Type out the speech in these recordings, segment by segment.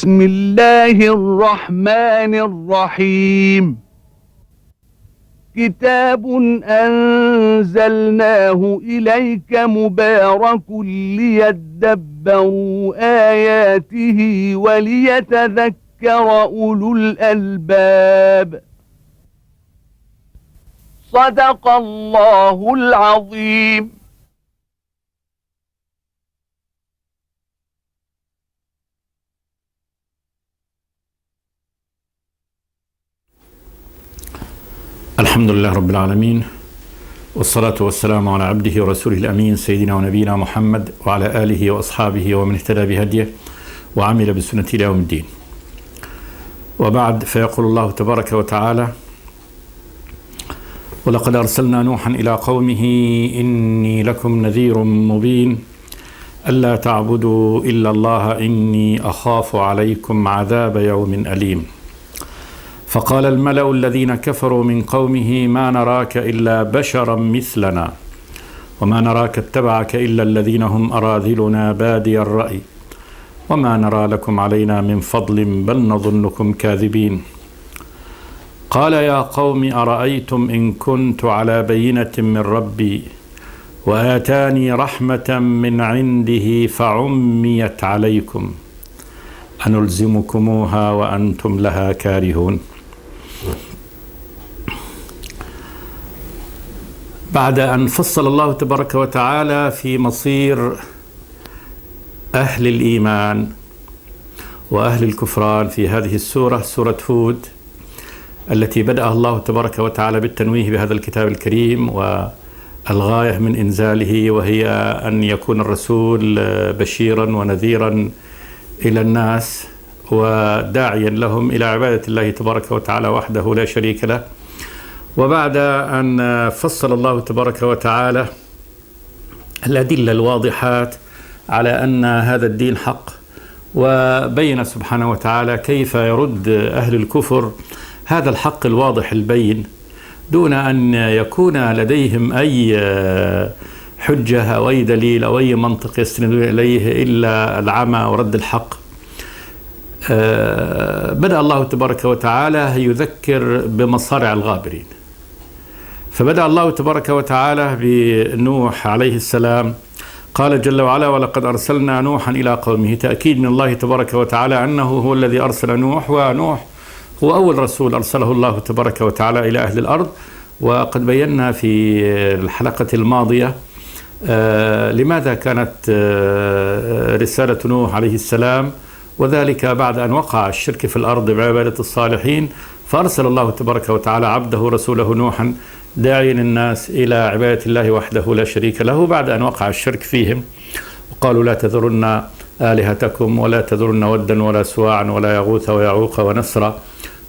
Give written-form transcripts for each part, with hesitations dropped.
بسم الله الرحمن الرحيم كتاب أنزلناه إليك مبارك ليدبروا آياته وليتذكر أولو الألباب صدق الله العظيم. الحمد لله رب العالمين، والصلاة والسلام على عبده ورسوله الأمين سيدنا ونبينا محمد وعلى آله وأصحابه ومن اهتدى بهديه وعمل بسنته إلى يوم الدين. وبعد، فيقول الله تبارك وتعالى: ولقد أرسلنا نوحا إلى قومه إني لكم نذير مبين ألا تعبدوا إلا الله إني أخاف عليكم عذاب يوم أليم. فقال الملأ الذين كفروا من قومه ما نراك إلا بشرا مثلنا وما نراك اتبعك إلا الذين هم أراذلنا بادي الرأي وما نرى لكم علينا من فضل بل نظنكم كاذبين. قال يا قوم أرأيتم إن كنت على بينة من ربي وآتاني رحمة من عنده فعميت عليكم أنلزمكموها وأنتم لها كارهون. بعد أن فصل الله تبارك وتعالى في مصير أهل الإيمان وأهل الكفران في هذه السورة، سورة هود، التي بدأ الله تبارك وتعالى بالتنويه بهذا الكتاب الكريم والغاية من إنزاله، وهي أن يكون الرسول بشيرا ونذيرا إلى الناس وداعيا لهم إلى عبادة الله تبارك وتعالى وحده لا شريك له. وبعد أن فصل الله تبارك وتعالى الأدلة الواضحات على أن هذا الدين حق، وبين سبحانه وتعالى كيف يرد أهل الكفر هذا الحق الواضح البين دون أن يكون لديهم أي حجة أو أي دليل أو أي منطق يستندون إليه إلا العمى ورد الحق، بدأ الله تبارك وتعالى يذكر بمصارع الغابرين. فبدأ الله تبارك وتعالى بنوح عليه السلام، قال جل وعلا: ولقد أرسلنا نوحا إلى قومه، تأكيد من الله تبارك وتعالى أنه هو الذي أرسل نوح، ونوح هو أول رسول أرسله الله تبارك وتعالى إلى أهل الأرض. وقد بينا في الحلقة الماضية لماذا كانت رسالة نوح عليه السلام، وذلك بعد أن وقع الشرك في الأرض بعبادة الصالحين، فأرسل الله تبارك وتعالى عبده رسوله نوحا داعيا الناس إلى عبادة الله وحده لا شريك له، بعد أن وقع الشرك فيهم وقالوا: لا تذرن آلهتكم ولا تذرن ودا ولا سواعا ولا يغوث ويعوق ونسرا.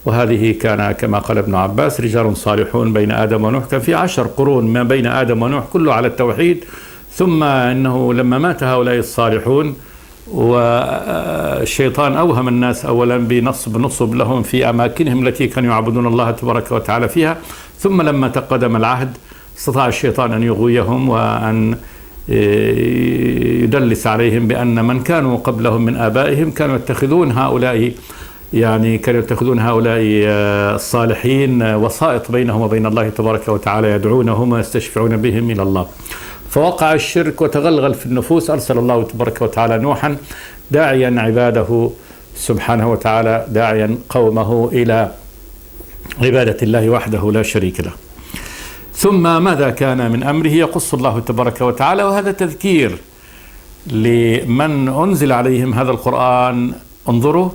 وهذه كان كما قال ابن عباس رجال صالحون بين آدم ونوح، كان في 10 قرون ما بين آدم ونوح كله على التوحيد، ثم إنه لما مات هؤلاء الصالحون والشيطان أوهم الناس أولا بنصب لهم في أماكنهم التي كانوا يعبدون الله تبارك وتعالى فيها، ثم لما تقدم العهد استطاع الشيطان أن يغويهم وأن يدلس عليهم بأن من كانوا قبلهم من آبائهم كانوا يتخذون هؤلاء الصالحين وسائط بينهم وبين الله تبارك وتعالى، يدعونهم ويستشفعون بهم إلى الله. فوقع الشرك وتغلغل في النفوس، أرسل الله تبارك وتعالى نوحا داعيا عباده سبحانه وتعالى، داعيا قومه إلى عبادة الله وحده لا شريك له. ثم ماذا كان من أمره يقص الله تبارك وتعالى، وهذا تذكير لمن أنزل عليهم هذا القرآن: انظروا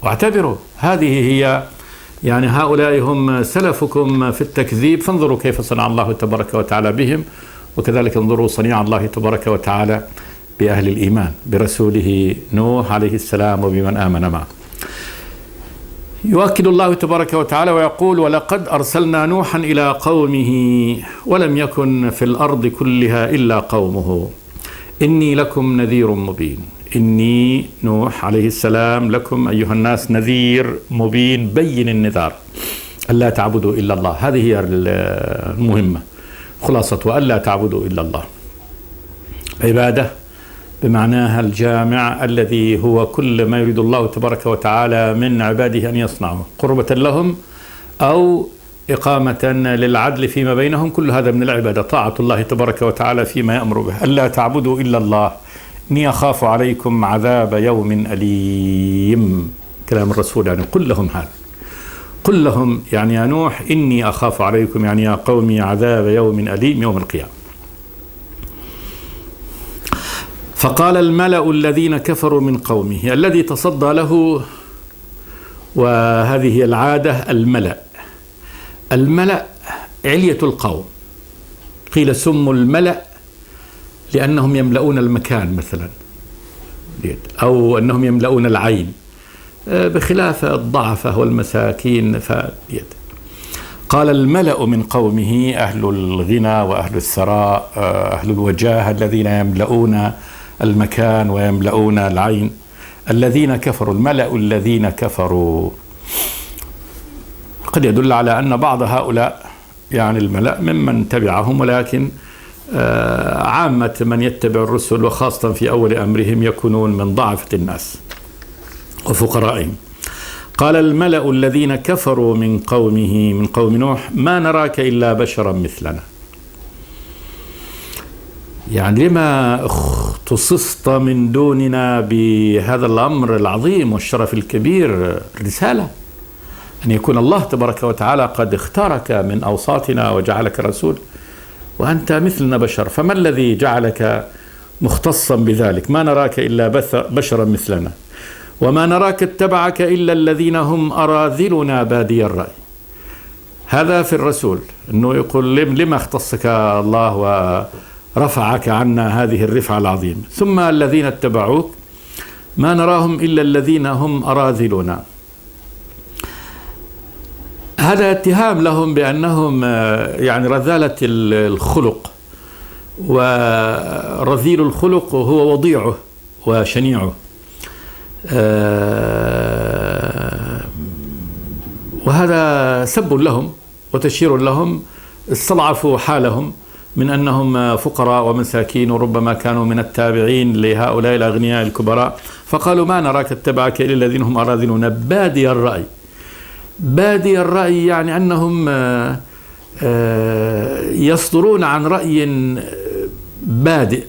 واعتبروا، هذه هي هؤلاء هم سلفكم في التكذيب، فانظروا كيف صنع الله تبارك وتعالى بهم، وكذلك انظروا صنيع الله تبارك وتعالى بأهل الإيمان برسوله نوح عليه السلام وبمن آمن معه. يؤكد الله تبارك وتعالى ويقول: ولقد أرسلنا نوحا إلى قومه ولم يكن في الأرض كلها إلا قومه إني لكم نذير مبين. إني نوح عليه السلام لكم أيها الناس نذير مبين، بين النذار، ألا تعبدوا إلا الله. هذه هي المهمة، خلاصة ألا تعبدوا إلا الله، عبادة بمعناها الجامع الذي هو كل ما يريد الله تبارك وتعالى من عباده أن يصنعوا قربة لهم أو إقامة للعدل فيما بينهم. كل هذا من العبادة، طاعة الله تبارك وتعالى فيما يأمر به. ألا تعبدوا إلا الله إني أخاف عليكم عذاب يوم أليم. كلام الرسول، يعني قل لهم هذا، قل لهم يعني يا نوح إني أخاف عليكم، يعني يا قومي عذاب يوم أليم يوم القيامة. فقال الملأ الذين كفروا من قومه، الذي تصدى له، وهذه هي العادة، الملأ علية القوم. قيل سموا الملأ لأنهم يملؤون المكان مثلا، أو أنهم يملؤون العين، بخلاف الضعفة والمساكين. قال الملأ من قومه، أهل الغنى وأهل الثراء، أهل الوجاهة، الذين يملؤون المكان ويملؤون العين، الذين كفروا، الملأ الذين كفروا. قد يدل على أن بعض هؤلاء يعني الملأ ممن تبعهم، ولكن عامة من يتبع الرسل وخاصة في أول أمرهم يكونون من ضعفة الناس وفقرائهم. قال الملأ الذين كفروا من قومه، من قوم نوح، ما نراك إلا بشرا مثلنا. يعني لما اختصصت من دوننا بهذا الأمر العظيم والشرف الكبير؟ رسالة أن يكون الله تبارك وتعالى قد اختارك من أوساطنا وجعلك رسول، وأنت مثلنا بشر، فما الذي جعلك مختصا بذلك؟ ما نراك إلا بشرا مثلنا، وما نراك اتبعك إلا الذين هم أراذلنا بادي الرأي. هذا في الرسول، أنه يقول لما اختصك الله ورفعك عنا هذه الرفعة العظيمة. ثم الذين اتبعوك ما نراهم إلا الذين هم أراذلنا. هذا اتهام لهم بأنهم يعني رذالة الخلق، ورذيل الخلق هو وضيعه وشنيعه. وهذا سب لهم وتشير لهم. استضعفوا حالهم من أنهم فقراء ومساكين، وربما كانوا من التابعين لهؤلاء الأغنياء الكبراء، فقالوا ما نراك اتبعك إلا الذين هم أراذلون بادي الرأي. بادي الرأي يعني أنهم يصدرون عن رأي بادئ،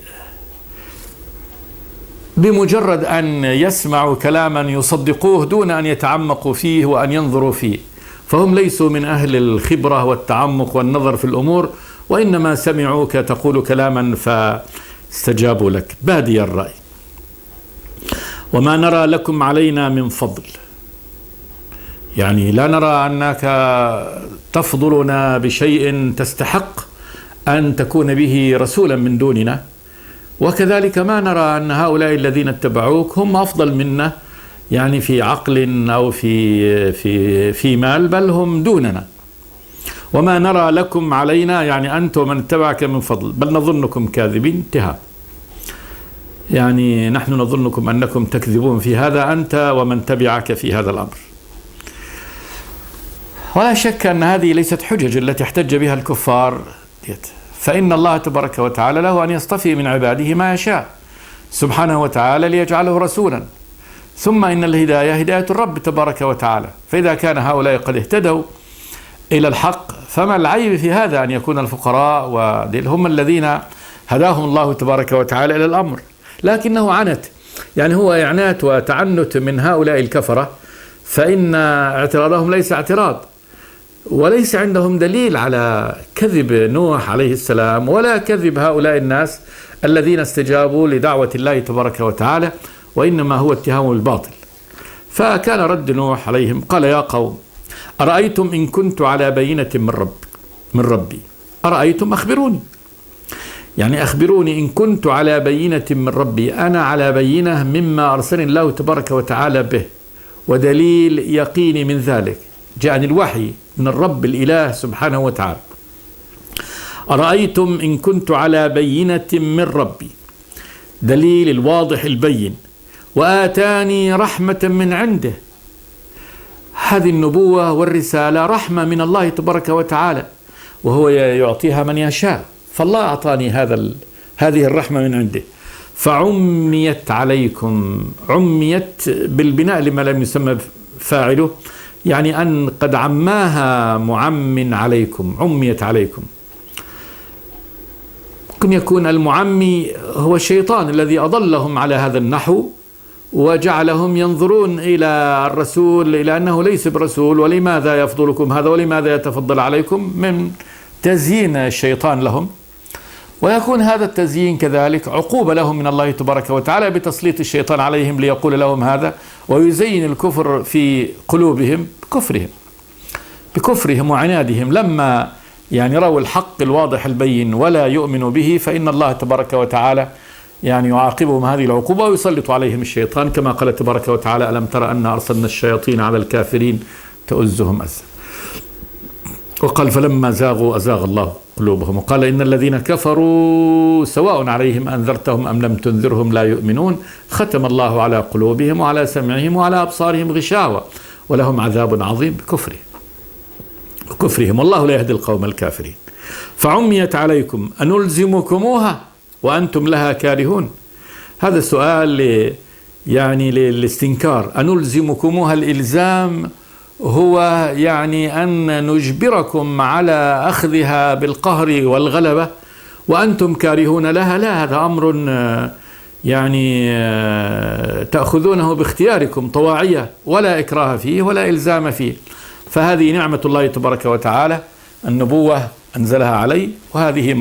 بمجرد أن يسمعوا كلاما يصدقوه دون أن يتعمقوا فيه وأن ينظروا فيه. فهم ليسوا من أهل الخبرة والتعمق والنظر في الأمور، وإنما سمعوك تقول كلاما فاستجابوا لك. بادي الرأي. وما نرى لكم علينا من فضل، يعني لا نرى أنك تفضلنا بشيء تستحق أن تكون به رسولا من دوننا، وكذلك ما نرى أن هؤلاء الذين اتبعوك هم أفضل منا، يعني في عقل أو في مال، بل هم دوننا. وما نرى لكم علينا، يعني أنت ومن اتبعك من فضل، بل نظنكم كاذبين. انتهى. يعني نحن نظنكم أنكم تكذبون في هذا، أنت ومن تبعك في هذا الأمر. ولا شك أن هذه ليست حجج التي احتج بها الكفار، فإن الله تبارك وتعالى له أن يصطفي من عباده ما يشاء سبحانه وتعالى ليجعله رسولا. ثم إن الهداية هداية الرب تبارك وتعالى، فإذا كان هؤلاء قد اهتدوا إلى الحق فما العيب في هذا أن يكون الفقراء هم الذين هداهم الله تبارك وتعالى إلى الأمر. لكنه عنت، يعني هو إعنات وتعنت من هؤلاء الكفرة، فإن اعتراضهم ليس اعتراض، وليس عندهم دليل على كذب نوح عليه السلام ولا كذب هؤلاء الناس الذين استجابوا لدعوة الله تبارك وتعالى، وإنما هو اتهام الباطل. فكان رد نوح عليهم قال يا قوم أرأيتم إن كنت على بينة من ربي، أرأيتم أخبروني، يعني أخبروني إن كنت على بينة من ربي، أنا على بينة مما أرسلني الله تبارك وتعالى به، ودليل يقيني من ذلك جاءني الوحي من الرب الإله سبحانه وتعالى. أرأيتم إن كنت على بينة من ربي، دليل الواضح البين، وآتاني رحمة من عنده. هذه النبوة والرسالة رحمة من الله تبارك وتعالى، وهو يعطيها من يشاء، فالله أعطاني هذه الرحمة من عنده. فعميت عليكم. عميت بالبناء لما لم يسمى فاعله، يعني أن قد عماها معم عليكم، عميت عليكم. ممكن يكون المعمي هو الشيطان الذي أضلهم على هذا النحو وجعلهم ينظرون إلى الرسول إلى أنه ليس برسول، ولماذا يفضلكم هذا ولماذا يتفضل عليكم، من تزيين الشيطان لهم. ويكون هذا التزيين كذلك عقوبة لهم من الله تبارك وتعالى بتسليط الشيطان عليهم ليقول لهم هذا، ويزين الكفر في قلوبهم بكفرهم وعنادهم. لما يعني رأوا الحق الواضح البين ولا يؤمنوا به، فإن الله تبارك وتعالى يعني يعاقبهم هذه العقوبة ويسلط عليهم الشيطان، كما قال تبارك وتعالى: ألم تر أن أرسلنا الشياطين على الكافرين تؤزهم أزا. وقال: فلما زاغوا أزاغ الله قلوبهم. وقال: إن الذين كفروا سواء عليهم أنذرتهم أم لم تنذرهم لا يؤمنون، ختم الله على قلوبهم وعلى سمعهم وعلى أبصارهم غشاوة ولهم عذاب عظيم بكفرهم والله لا يهدي القوم الكافرين. فعميت عليكم أنلزمكموها وأنتم لها كارهون. هذا السؤال يعني للاستنكار. أنلزمكموها، الإلزام هو يعني أن نجبركم على أخذها بالقهر والغلبة وأنتم كارهون لها. لا، هذا أمر يعني تأخذونه باختياركم طواعية، ولا إكراه فيه ولا إلزام فيه. فهذه نعمة الله تبارك وتعالى، النبوة أنزلها علي، وهذه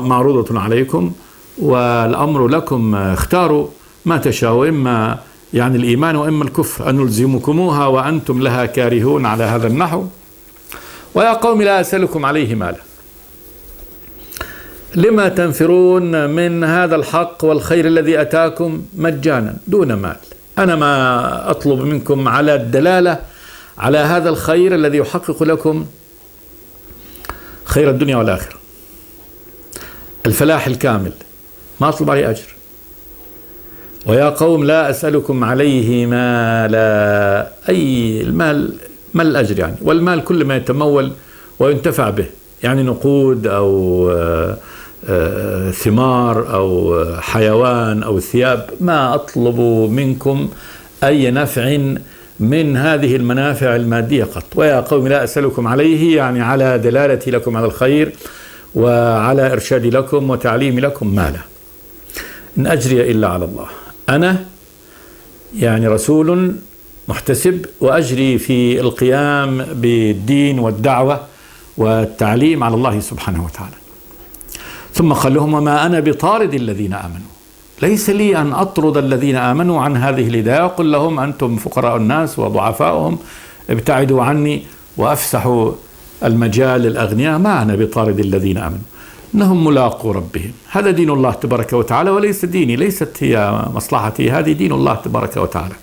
معروضة عليكم، والأمر لكم، اختاروا ما تشاءوا، إما يعني الإيمان وإما الكفر. أنلزمكموها وأنتم لها كارهون على هذا النحو. ويا قوم لا أسألكم عليه مالا، لما تنفرون من هذا الحق والخير الذي أتاكم مجانا دون مال. أنا ما أطلب منكم على الدلالة على هذا الخير الذي يحقق لكم خير الدنيا والآخرة، الفلاح الكامل، ما أطلب عليه أجر. ويا قوم لا أسألكم عليه مالا، أي المال، ما الأجر يعني، والمال كل ما يتمول وينتفع به، يعني نقود أو ثمار أو حيوان أو ثياب. ما أطلب منكم أي نفع من هذه المنافع المادية قط. ويا قوم لا أسألكم عليه، يعني على دلالتي لكم على الخير وعلى إرشادي لكم وتعليمي لكم مالا، إن أجري إلا على الله. أنا يعني رسول محتسب، وأجري في القيام بالدين والدعوة والتعليم على الله سبحانه وتعالى. ثم قال لهم: وما أنا بطارد الذين آمنوا، ليس لي أن أطرد الذين آمنوا عن هذه الهداية وقل لهم أنتم فقراء الناس وضعفاؤهم، ابتعدوا عني وأفسحوا المجال للأغنياء. ما أنا بطارد الذين آمنوا، إنهم ملاقوا ربهم. هذا دين الله تبارك وتعالى، وليس ديني، ليست هي مصلحتي، هذه دين الله تبارك وتعالى.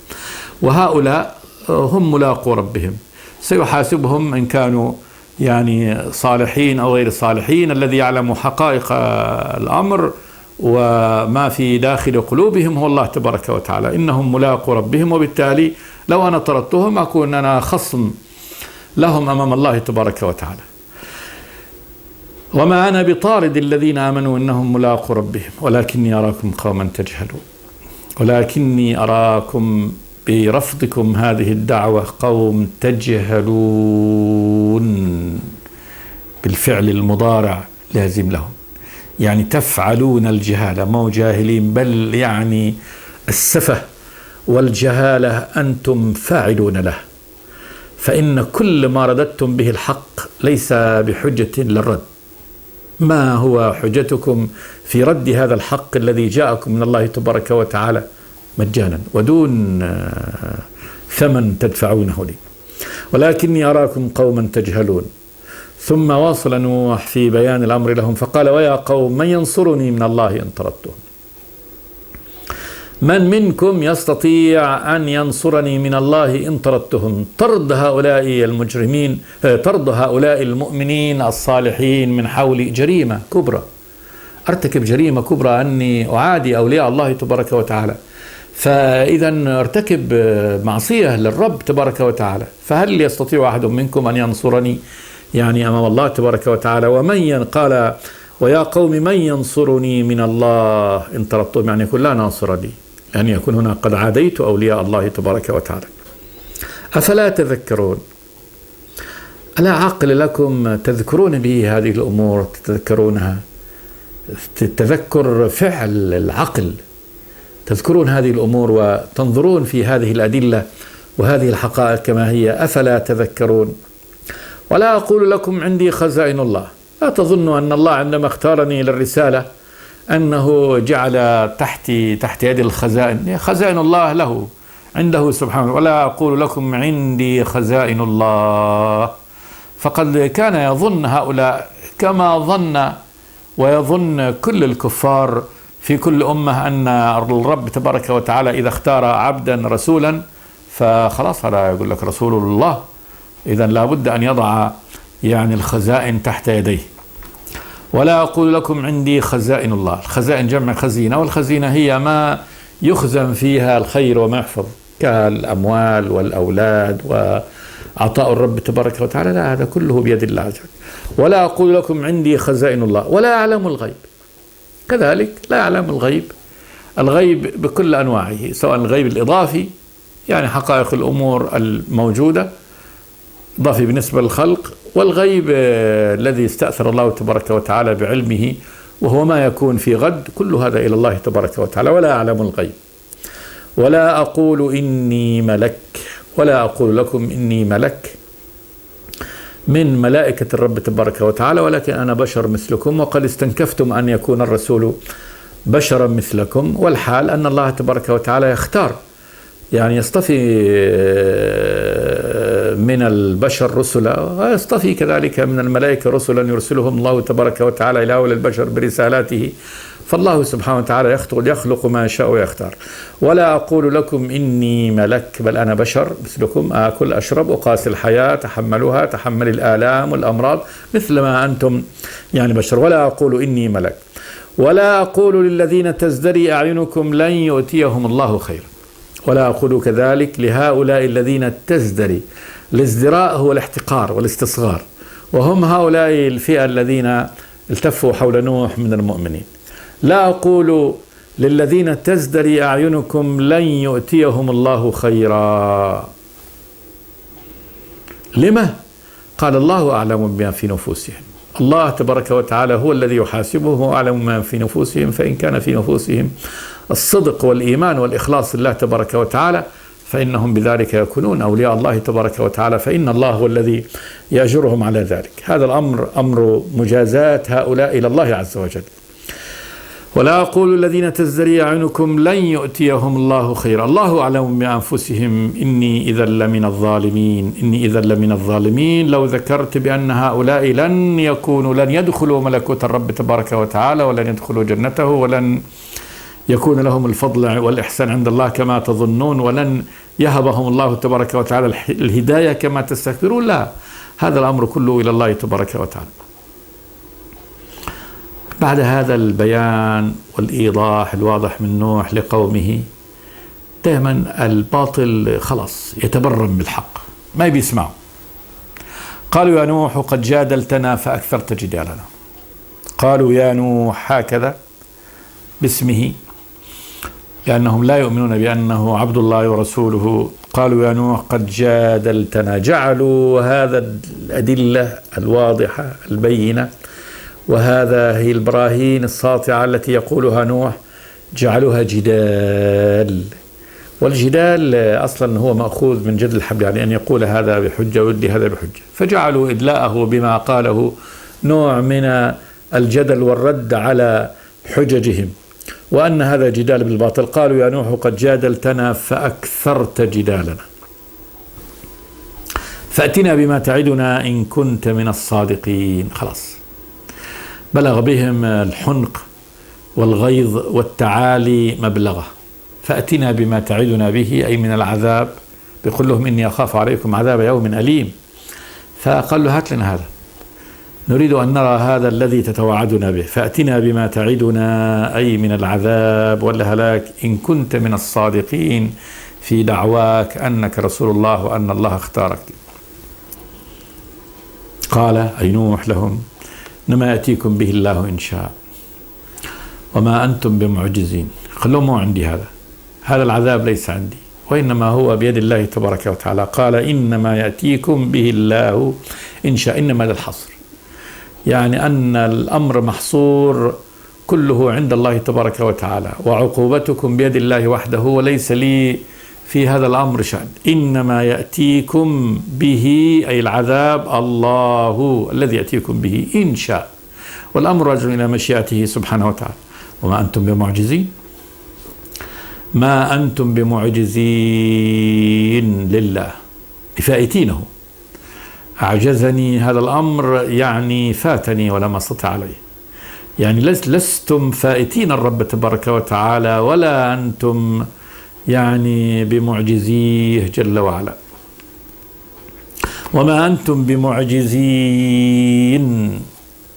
وهؤلاء هم ملاقوا ربهم، سيحاسبهم إن كانوا يعني صالحين أو غير صالحين. الذي يعلم حقائق الأمر وما في داخل قلوبهم هو الله تبارك وتعالى. إنهم ملاقوا ربهم، وبالتالي لو أنا طردتهم أكون أنا خصم لهم أمام الله تبارك وتعالى. وما أنا بطارد الذين آمنوا إنهم ملاقوا ربهم ولكني أراكم قوما تجهلون. ولكني أراكم برفضكم هذه الدعوة قوم تجهلون، بالفعل المضارع لازم لهم، يعني تفعلون الجهالة، مو جاهلين، بل يعني السفه والجهالة أنتم فاعلون له. فإن كل ما رددتم به الحق ليس بحجة للرد. ما هو حجتكم في رد هذا الحق الذي جاءكم من الله تبارك وتعالى مجانا ودون ثمن تدفعونه لي؟ ولكني أراكم قوما تجهلون. ثم واصل نوح في بيان الأمر لهم فقال: ويا قوم من ينصرني من الله إن طردتهم؟ من منكم يستطيع أن ينصرني من الله إن طردتهم؟ طرد هؤلاء المجرمين، طرد هؤلاء المؤمنين الصالحين من حولي جريمة كبرى، أرتكب جريمة كبرى أني أعادي أولياء الله تبارك وتعالى، فإذا ارتكب معصية للرب تبارك وتعالى. فهل يستطيع أحد منكم أن ينصرني يعني أمام الله تبارك وتعالى؟ ومن قال ويا قوم من ينصرني من الله إن طردتهم، يعني يكون لا ناصر لي، يعني يكون هنا قد عاديت أولياء الله تبارك وتعالى. أفلا تذكرون؟ ألا عقل لكم تذكرون به هذه الأمور، تتذكرونها تذكر فعل العقل، تذكرون هذه الأمور وتنظرون في هذه الأدلة وهذه الحقائق كما هي. أفلا تذكرون؟ ولا أقول لكم عندي خزائن الله، لا تظنوا أن الله عندما اختارني للرسالة أنه جعل تحت يد الخزائن، خزائن الله له عنده سبحانه. ولا أقول لكم عندي خزائن الله، فقد كان يظن هؤلاء كما ظن ويظن كل الكفار في كل أمة أن الرب تبارك وتعالى إذا اختار عبدا رسولا فخلاص هذا يقول لك رسول الله، إذا لابد أن يضع يعني الخزائن تحت يديه. ولا أقول لكم عندي خزائن الله، الخزائن جمع خزينة، والخزينة هي ما يخزن فيها الخير وما يحفظ كالأموال والأولاد وعطاء الرب تبارك وتعالى، لا، هذا كله بيد الله عز وجل. ولا أقول لكم عندي خزائن الله ولا أعلم الغيب، كذلك لا أعلم الغيب بكل أنواعه، سواء الغيب الإضافي يعني حقائق الأمور الموجودة إضافي بالنسبة للخلق، والغيب الذي استأثر الله تبارك وتعالى بعلمه وهو ما يكون في غد، كل هذا إلى الله تبارك وتعالى. ولا أعلم الغيب ولا أقول إني ملك، ولا أقول لكم إني ملك من ملائكة الرب تبارك وتعالى، ولكن أنا بشر مثلكم، وقد استنكفتم أن يكون الرسول بشرا مثلكم، والحال أن الله تبارك وتعالى يختار، يعني يصطفي من البشر رسلا، ويصطفي كذلك من الملائكة رسلا يرسلهم الله تبارك وتعالى إلى أولى البشر برسالاته، فالله سبحانه وتعالى يخلق ما يشاء ويختار. ولا أقول لكم إني ملك، بل أنا بشر مثلكم، آكل أشرب أقاسي الحياة تحملها، تحمل الآلام والأمراض مثل ما أنتم يعني بشر. ولا أقول إني ملك ولا أقول للذين تزدري أعينكم لن يؤتيهم الله خير، ولا أقول كذلك لهؤلاء الذين تزدري، الازدراء هو الاحتقار والاستصغار، وهم هؤلاء الفئة الذين التفوا حول نوح من المؤمنين. لا أقول للذين تزدري أعينكم لن يؤتيهم الله خيرا. لما؟ قال الله أعلم بما في نفوسهم، الله تبارك وتعالى هو الذي يحاسبهم وأعلم ما في نفوسهم، فإن كان في نفوسهم الصدق والإيمان والإخلاص لله تبارك وتعالى فإنهم بذلك يكونون أولياء الله تبارك وتعالى، فإن الله هو الذي يأجرهم على ذلك. هذا الأمر أمر مجازات هؤلاء إلى الله عز وجل. ولا أقول الذين تزدري أعينكم لن يؤتيهم الله خيرا، الله أعلم بأنفسهم إني إذا لمن الظالمين، إني إذا لمن الظالمين. لو ذكرت بأن هؤلاء لن يدخلوا ملكوت الرب تبارك وتعالى، ولن يدخلوا جنته، ولن يكون لهم الفضل والإحسان عند الله كما تظنون، ولن يهبهم الله تبارك وتعالى الهداية كما تستكبرون، لا، هذا الأمر كله إلى الله تبارك وتعالى. بعد هذا البيان والإيضاح الواضح من نوح لقومه، دائما الباطل خلاص يتبرم بالحق، ما بيسمعوا. قالوا يا نوح قد جادلتنا فأكثرت جدالنا. قالوا يا نوح هكذا باسمه، لأنهم لا يؤمنون بأنه عبد الله ورسوله. قالوا يا نوح قد جادلتنا، جعلوا هذا الأدلة الواضحة البينة وهذا هي البراهين الساطعة التي يقولها نوح، جعلوها جدال. والجدال أصلا هو مأخوذ من جدل الحبل، يعني أن يقول هذا بحجة ويدي هذا بحجة، فجعلوا إدلاءه بما قاله نوع من الجدل والرد على حججهم، وأن هذا جدال بالباطل. قالوا يا نوح قد جادلتنا فأكثرت جدالنا فأتنا بما تعدنا إن كنت من الصادقين. خلاص بلغ بهم الحنق والغيظ والتعالي مبلغه، فأتنا بما تعدنا به أي من العذاب، بيقول لهم إني أخاف عليكم عذاب يوم أليم. فقال له هات لنا هذا، نريد أن نرى هذا الذي تتوعدنا به، فأتنا بما تعدنا أي من العذاب والهلاك إن كنت من الصادقين في دعواك أنك رسول الله وأن الله اختارك. قال أي نوح لهم إنما يأتيكم به الله إن شاء وما أنتم بمعجزين. خلوه مو عندي هذا العذاب ليس عندي، وإنما هو بيد الله تبارك وتعالى. قال إنما يأتيكم به الله إن شاء. إنما للحصر، يعني أن الأمر محصور كله عند الله تبارك وتعالى، وعقوبتكم بيد الله وحده، وليس لي في هذا الأمر شأن. إنما يأتيكم به أي العذاب الله الذي يأتيكم به إن شاء، والأمر راجع إلى مشيئته سبحانه وتعالى. وما أنتم بمعجزين، ما أنتم بمعجزين لله، بفائتينه. أعجزني هذا الأمر يعني فاتني ولم أستطع عليه، يعني لستم فائتين الرب تبارك وتعالى، ولا أنتم يعني بمعجزيه جل وعلا. وما أنتم بمعجزين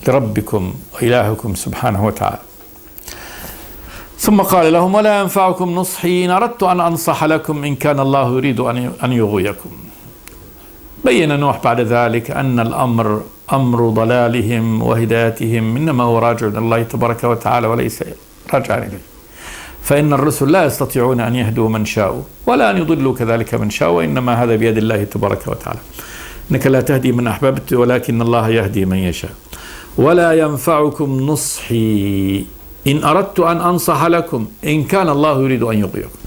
لربكم وإلهكم سبحانه وتعالى. ثم قال لهم ولا ينفعكم نصحي إن أردت أن أنصح لكم إن كان الله يريد أن يغويكم. بين نوح بعد ذلك أن الأمر أمر ضلالهم وهدايتهم إنما هو راجع إلى الله تبارك وتعالى وليس راجع إليه، فإن الرسل لا يستطيعون أن يهدوا من شاءوا ولا أن يضلوا كذلك من شاء، وإنما هذا بيد الله تبارك وتعالى. إنك لا تهدي من أحببت ولكن الله يهدي من يشاء. ولا ينفعكم نصحي إن أردت أن أنصح لكم إن كان الله يريد أن يغويكم.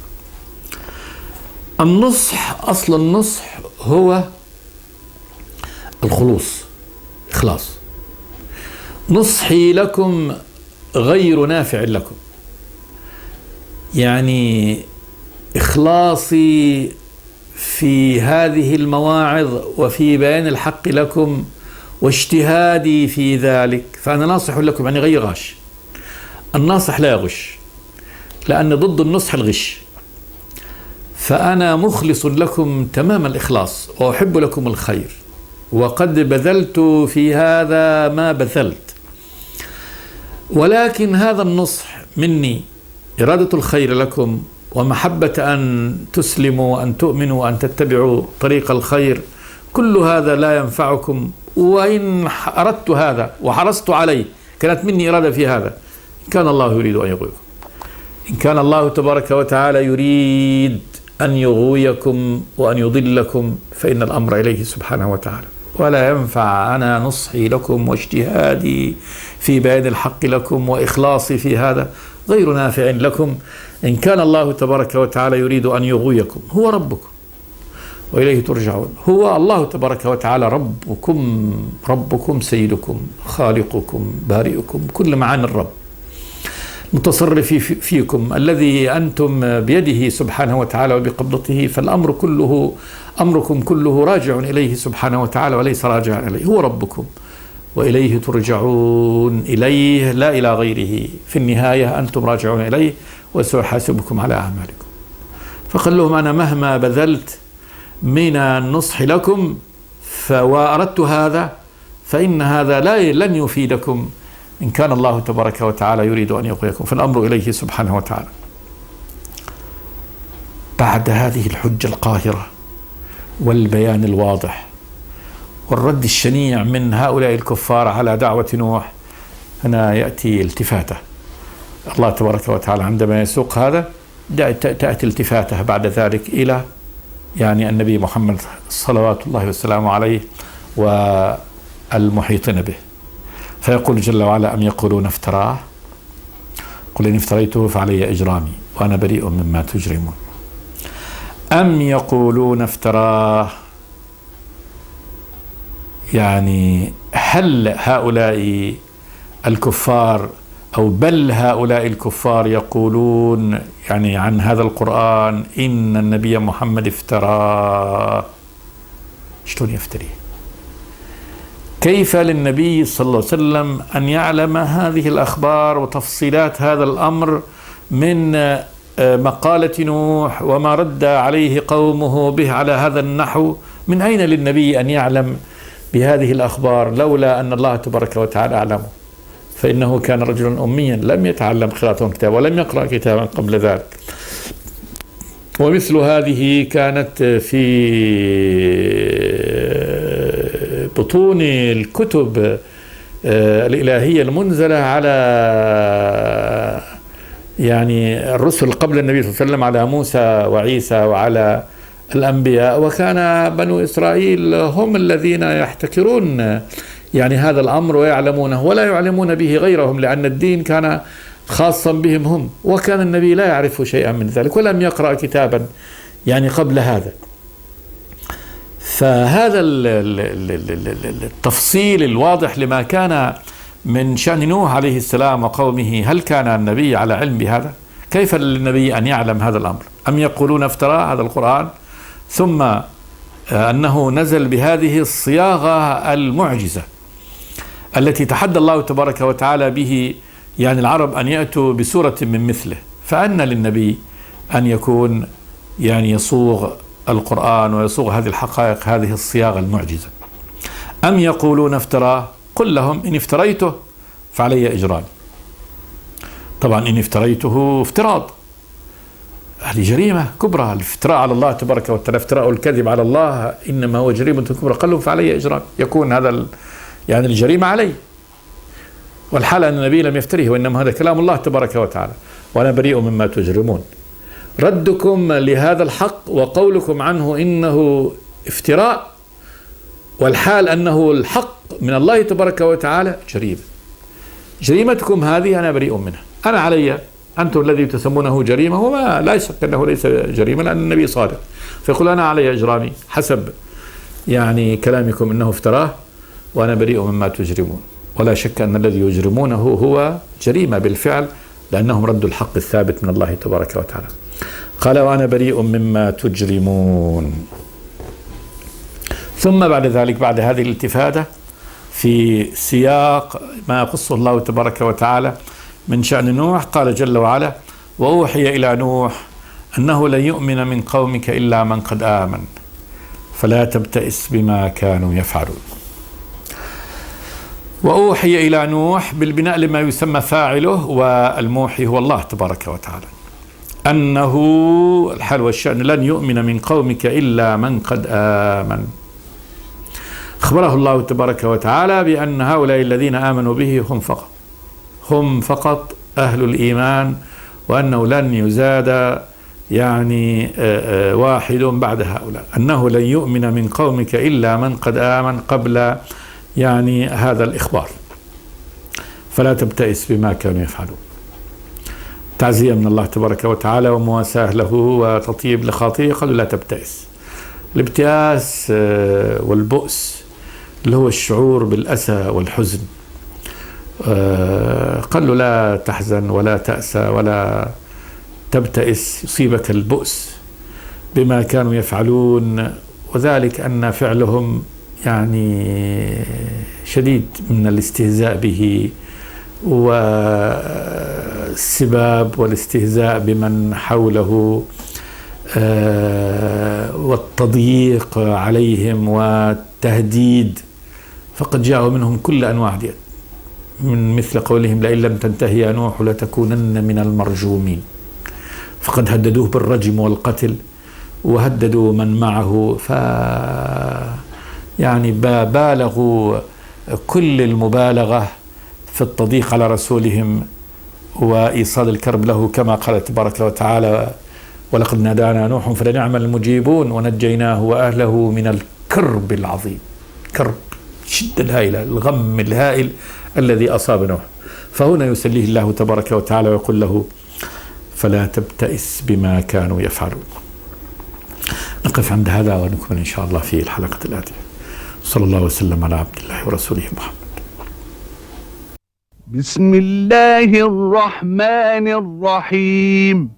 النصح، أصل النصح هو الخلوص، إخلاص. نصحي لكم غير نافع لكم، يعني إخلاصي في هذه المواعظ وفي بيان الحق لكم واجتهادي في ذلك، فأنا ناصح لكم يعني غير غاش. الناصح لا يغش، لأن ضد النصح الغش. فأنا مخلص لكم تمام الإخلاص وأحب لكم الخير، وقد بذلت في هذا ما بذلت، ولكن هذا النصح مني إرادة الخير لكم ومحبة أن تسلموا وأن تؤمنوا وأن تتبعوا طريق الخير. كل هذا لا ينفعكم، وإن أردت هذا وحرصت عليه كانت مني إرادة في هذا إن كان الله يريد أن يغويكم. إن كان الله تبارك وتعالى يريد أن يغويكم وأن يضلكم فإن الأمر إليه سبحانه وتعالى. ولا ينفع أنا نصحي لكم واجتهادي في بيان الحق لكم وإخلاصي في هذا غير نافع لكم إن كان الله تبارك وتعالى يريد أن يغويكم. هو ربكم وإليه ترجعون. هو الله تبارك وتعالى ربكم سيدكم خالقكم بارئكم، كل معاني الرب، متصرف فيكم، الذي أنتم بيده سبحانه وتعالى وبقبضته. فالأمر كله، أمركم كله راجع إليه سبحانه وتعالى وليس راجع إليه. هو ربكم وإليه ترجعون، إليه لا إلى غيره. في النهاية أنتم راجعون إليه وسيحاسبكم على أعمالكم. فقال لهم أنا مهما بذلت من النصح لكم وأردت هذا فإن هذا لن يفيدكم إن كان الله تبارك وتعالى يريد أن يغويكم، فالأمر إليه سبحانه وتعالى. بعد هذه الحجة القاهرة والبيان الواضح والرد الشنيع من هؤلاء الكفار على دعوة نوح، هنا يأتي التفاتة. الله تبارك وتعالى عندما يسوق هذا تأتي التفاتة بعد ذلك إلى يعني النبي محمد صلوات الله وسلامه عليه والمحيطين به، فيقول جل وعلا أم يقولون افتراه قل إن افتريته فعلي إجرامي وأنا بريء مما تجرمون. أم يقولون افتراه، يعني هل هؤلاء الكفار أو بل هؤلاء الكفار يقولون يعني عن هذا القرآن إن النبي محمد افتراه؟ شلون يفتريه؟ كيف للنبي صلى الله عليه وسلم أن يعلم هذه الأخبار وتفصيلات هذا الأمر من مقالة نوح وما رد عليه قومه به على هذا النحو؟ من أين للنبي أن يعلم بهذه الأخبار لولا أن الله تبارك وتعالى أعلمه؟ فإنه كان رجلا أميا لم يتعلم قراءة كتاب ولم يقرأ كتابا قبل ذلك، ومثل هذه كانت في بطون الكتب الإلهية المنزلة على يعني الرسل قبل النبي صلى الله عليه وسلم، على موسى وعيسى وعلى الأنبياء. وكان بنو إسرائيل هم الذين يحتكرون يعني هذا الأمر ويعلمونه ولا يعلمون به غيرهم، لأن الدين كان خاصا بهم هم، وكان النبي لا يعرف شيئا من ذلك ولم يقرأ كتابا يعني قبل هذا. فهذا التفصيل الواضح لما كان من شأن نوح عليه السلام وقومه، هل كان النبي على علم بهذا؟ كيف للنبي أن يعلم هذا الأمر؟ أم يقولون افترى هذا القرآن، ثم أنه نزل بهذه الصياغة المعجزة التي تحدى الله تبارك وتعالى به يعني العرب أن يأتوا بسورة من مثله، فأن للنبي أن يكون يعني يصوغ القرآن ويصوغ هذه الحقائق هذه الصياغة المعجزة. أم يقولون افتراه، قل لهم إن افتريته فعلي إجرامي. طبعا إن افتريته افتراض، هذه جريمة كبرى، الافتراء على الله تبارك وتعالى، افتراء الكذب على الله إنما هو جريمة كبرى، قال لهم فعلي إجرام، يكون هذا يعني الجريمة علي، والحال أن النبي لم يفتريه وإنما هذا كلام الله تبارك وتعالى، وأنا بريء مما تجرمون. ردكم لهذا الحق وقولكم عنه إنه افتراء والحال أنه الحق من الله تبارك وتعالى جريمة. جريمتكم هذه أنا بريء منها، أنا علي، أنتم الذي تسمونه جريمة وما لا شك أنه ليس جريمة لأن النبي صادق، فيقول أنا علي إجرامي حسب يعني كلامكم إنه افتراه وأنا بريء مما تجرمون. ولا شك أن الذي يجرمونه هو جريمة بالفعل لأنهم ردوا الحق الثابت من الله تبارك وتعالى. قال وأنا بريء مما تجرمون. ثم بعد ذلك بعد هذه الالتفاتة في سياق ما يقصه الله تبارك وتعالى من شأن نوح، قال جل وعلا وأوحي إلى نوح أنه لن يؤمن من قومك إلا من قد آمن فلا تبتئس بما كانوا يفعلون. وأوحي إلى نوح بالبناء لما يسمى فاعله، والموحي هو الله تبارك وتعالى، أنه الحال والشأن لن يؤمن من قومك إلا من قد آمن. أخبره الله تبارك وتعالى بأن هؤلاء الذين آمنوا به هم فقط أهل الإيمان، وأنه لن يزاد يعني واحد بعد هؤلاء، أنه لن يؤمن من قومك إلا من قد آمن قبل يعني هذا الإخبار. فلا تبتئس بما كانوا يفعلون. تعزية من الله تبارك وتعالى ومواساة له وتطيب لخاطئه. قالوا لا تبتئس. الابتئاس والبؤس اللي هو الشعور بالأسى والحزن. قالوا لا تحزن ولا تأسى ولا تبتئس، يصيبك البؤس بما كانوا يفعلون، وذلك أن فعلهم يعني شديد من الاستهزاء به والسباب والاستهزاء بمن حوله والتضييق عليهم والتهديد، فقد جاءوا منهم كل أنواع ديت، من مثل قولهم لئن لم تنتهي يا نوح لتكونن من المرجومين، فقد هددوه بالرجم والقتل وهددوا من معه، يعني بالغوا كل المبالغة في التضييق على رسولهم وإيصال الكرب له، كما قال تبارك وتعالى ولقد نادانا نوح فلنعم المجيبون ونجيناه وأهله من الكرب العظيم. كرب الشدة الهائلة، الغم الهائل الذي أصاب نوح. فهنا يسليه الله تبارك وتعالى ويقول له فلا تبتئس بما كانوا يفعلون. نقف عند هذا ونكمل إن شاء الله في الحلقة الآتية. صلى الله وسلم على عبد الله ورسوله محمد. بسم الله الرحمن الرحيم.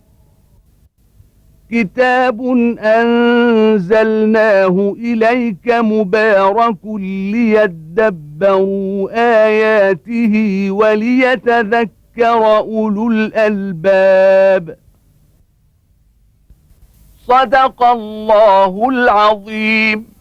كتاب أنزلناه إليك مبارك ليدبروا آياته وليتذكر أولو الألباب. صدق الله العظيم.